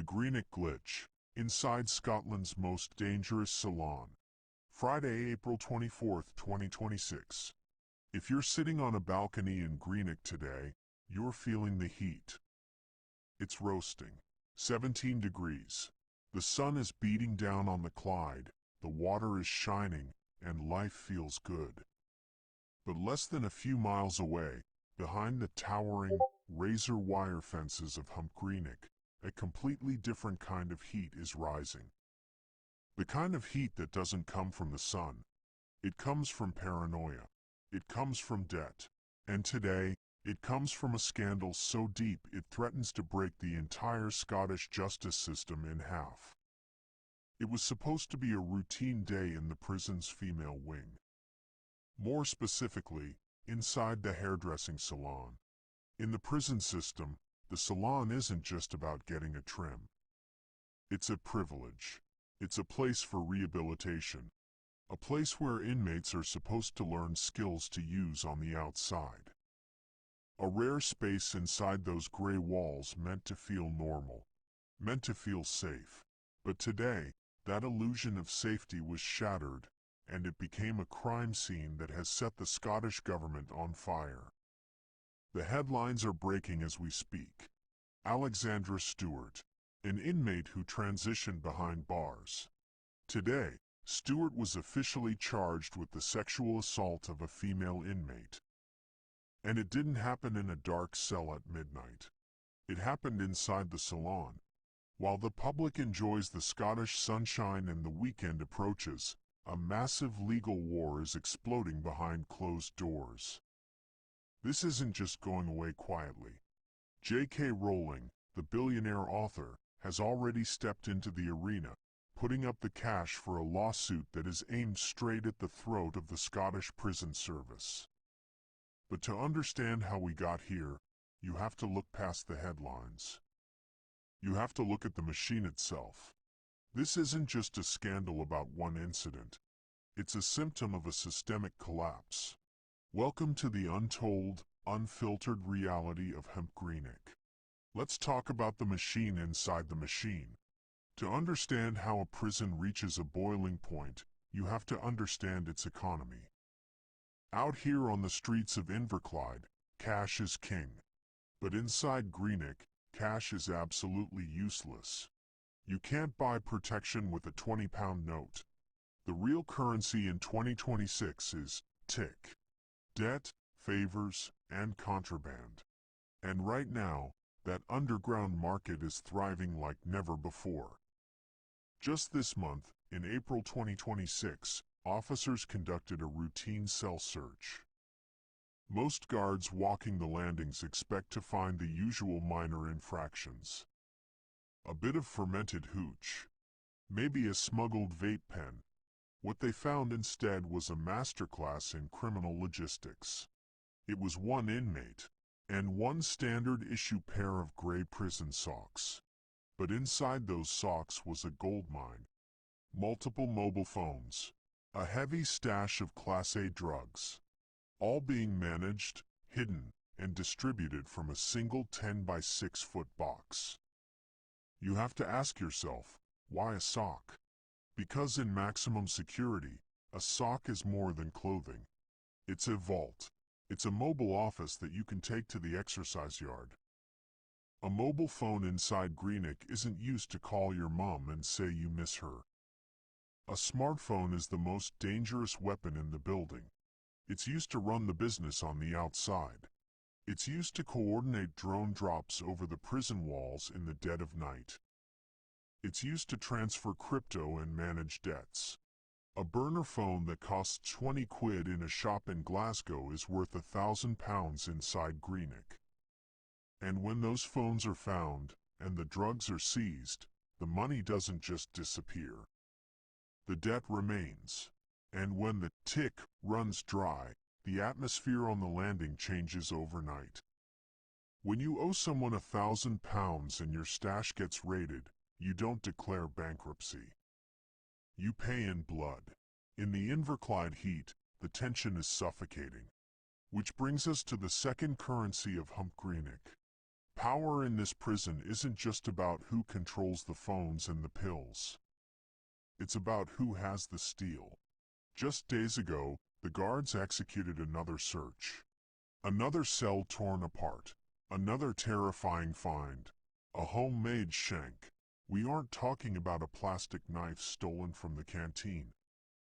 The Greenock Glitch, inside Scotland's most dangerous salon. Friday, April 24, 2026. If you're sitting on a balcony in Greenock today, you're feeling the heat. It's roasting. 17 degrees. The sun is beating down on the Clyde, the water is shining, and life feels good. But less than a few miles away, behind the towering, razor wire fences of HMP Greenock, a completely different kind of heat is rising. The kind of heat that doesn't come from the sun. It comes from paranoia. It comes from debt. And today, it comes from a scandal so deep it threatens to break the entire Scottish justice system in half. It was supposed to be a routine day in the prison's female wing. More specifically, inside the hairdressing salon. In the prison system, the salon isn't just about getting a trim. It's a privilege. It's a place for rehabilitation. A place where inmates are supposed to learn skills to use on the outside. A rare space inside those gray walls meant to feel normal. Meant to feel safe. But today, that illusion of safety was shattered, and it became a crime scene that has set the Scottish government on fire. The headlines are breaking as we speak. Alexandra Stewart, an inmate who transitioned behind bars. Today, Stewart was officially charged with the sexual assault of a female inmate. And it didn't happen in a dark cell at midnight. It happened inside the salon. While the public enjoys the Scottish sunshine and the weekend approaches, a massive legal war is exploding behind closed doors. This isn't just going away quietly. J.K. Rowling, the billionaire author, has already stepped into the arena, putting up the cash for a lawsuit that is aimed straight at the throat of the Scottish prison service. But to understand how we got here, you have to look past the headlines. You have to look at the machine itself. This isn't just a scandal about one incident. It's a symptom of a systemic collapse. Welcome to the untold, unfiltered reality of HMP Greenock. Let's talk about the machine inside the machine. To understand how a prison reaches a boiling point, you have to understand its economy. Out here on the streets of Inverclyde, cash is king. But inside Greenock, cash is absolutely useless. You can't buy protection with a £20 note. The real currency in 2026 is tick. Debt, favors, and contraband. And right now, that underground market is thriving like never before. Just this month, in April 2026, officers conducted a routine cell search. Most guards walking the landings expect to find the usual minor infractions. A bit of fermented hooch. Maybe a smuggled vape pen. What they found instead was a masterclass in criminal logistics. It was one inmate, and one standard-issue pair of gray prison socks. But inside those socks was a goldmine. Multiple mobile phones. A heavy stash of Class A drugs. All being managed, hidden, and distributed from a single 10 by 6 foot box. You have to ask yourself, why a sock? Because in maximum security, a sock is more than clothing. It's a vault. It's a mobile office that you can take to the exercise yard. A mobile phone inside Greenock isn't used to call your mom and say you miss her. A smartphone is the most dangerous weapon in the building. It's used to run the business on the outside. It's used to coordinate drone drops over the prison walls in the dead of night. It's used to transfer crypto and manage debts. A burner phone that costs 20 quid in a shop in Glasgow is worth £1,000 inside Greenock. And when those phones are found, and the drugs are seized, the money doesn't just disappear. The debt remains. And when the tick runs dry, the atmosphere on the landing changes overnight. When you owe someone £1,000 and your stash gets raided, you don't declare bankruptcy. You pay in blood. In the Inverclyde heat, the tension is suffocating. Which brings us to the second currency of HMP Greenock. Power in this prison isn't just about who controls the phones and the pills. It's about who has the steel. Just days ago, the guards executed another search. Another cell torn apart. Another terrifying find. A homemade shank. We aren't talking about a plastic knife stolen from the canteen.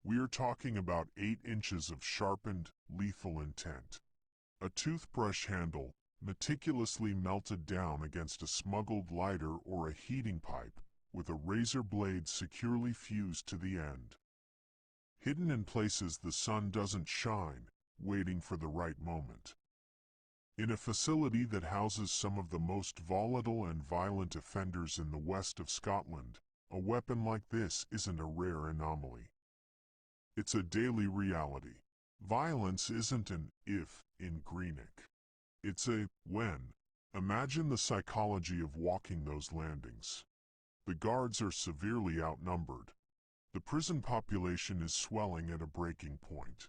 We are talking about 8 inches of sharpened, lethal intent. A toothbrush handle, meticulously melted down against a smuggled lighter or a heating pipe, with a razor blade securely fused to the end. Hidden in places the sun doesn't shine, waiting for the right moment. In a facility that houses some of the most volatile and violent offenders in the west of Scotland, a weapon like this isn't a rare anomaly. It's a daily reality. Violence isn't an if in Greenock. It's a when. Imagine the psychology of walking those landings. The guards are severely outnumbered. The prison population is swelling at a breaking point.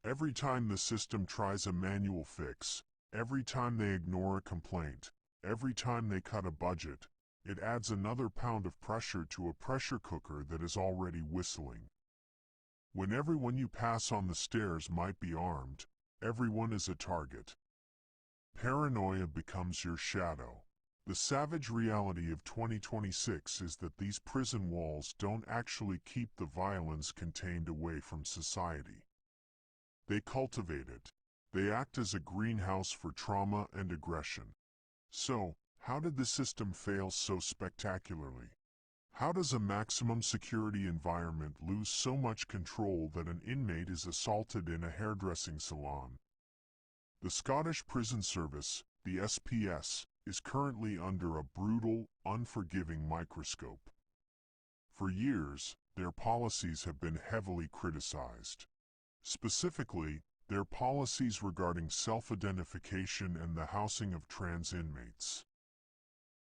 Every time the system tries a manual fix, every time they ignore a complaint, every time they cut a budget, it adds another pound of pressure to a pressure cooker that is already whistling. When everyone you pass on the stairs might be armed, everyone is a target. Paranoia becomes your shadow. The savage reality of 2026 is that these prison walls don't actually keep the violence contained away from society. They cultivate it. They act as a greenhouse for trauma and aggression. So, how did the system fail so spectacularly? How does a maximum security environment lose so much control that an inmate is assaulted in a hairdressing salon? The Scottish Prison Service, the SPS, is currently under a brutal, unforgiving microscope. For years, their policies have been heavily criticized. Specifically, their policies regarding self-identification and the housing of trans inmates.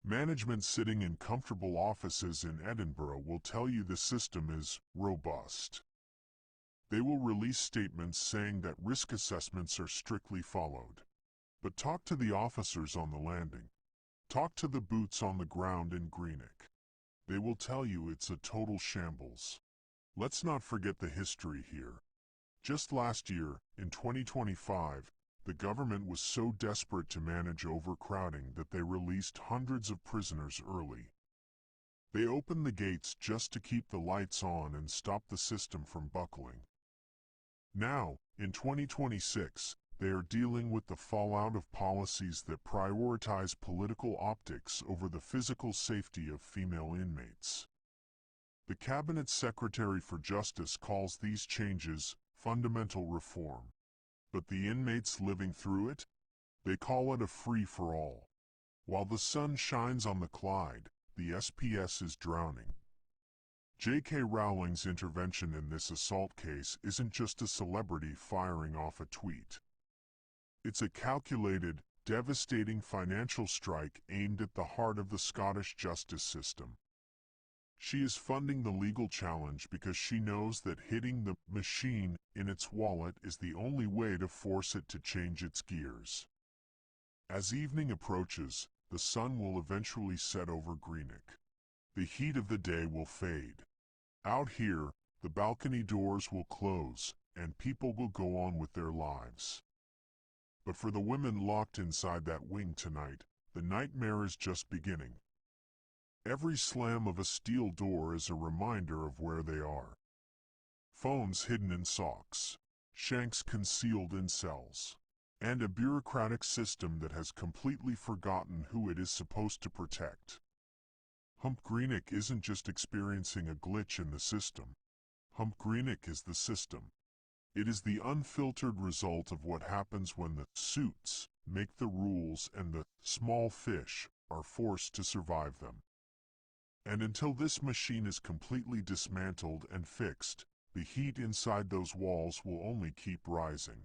Management sitting in comfortable offices in Edinburgh will tell you the system is robust. They will release statements saying that risk assessments are strictly followed. But talk to the officers on the landing. Talk to the boots on the ground in Greenock. They will tell you it's a total shambles. Let's not forget the history here. Just last year, in 2025, the government was so desperate to manage overcrowding that they released hundreds of prisoners early. They opened the gates just to keep the lights on and stop the system from buckling. Now, in 2026, they are dealing with the fallout of policies that prioritize political optics over the physical safety of female inmates. The Cabinet Secretary for Justice calls these changes fundamental reform. But the inmates living through it? They call it a free-for-all. While the sun shines on the Clyde, the SPS is drowning. J.K. Rowling's intervention in this assault case isn't just a celebrity firing off a tweet. It's a calculated, devastating financial strike aimed at the heart of the Scottish justice system. She is funding the legal challenge because she knows that hitting the machine in its wallet is the only way to force it to change its gears. As evening approaches, the sun will eventually set over Greenock. The heat of the day will fade. Out here, the balcony doors will close, and people will go on with their lives. But for the women locked inside that wing tonight, the nightmare is just beginning. Every slam of a steel door is a reminder of where they are. Phones hidden in socks, shanks concealed in cells, and a bureaucratic system that has completely forgotten who it is supposed to protect. HMP Greenock isn't just experiencing a glitch in the system. HMP Greenock is the system. It is the unfiltered result of what happens when the suits make the rules and the small fish are forced to survive them. And until this machine is completely dismantled and fixed, the heat inside those walls will only keep rising.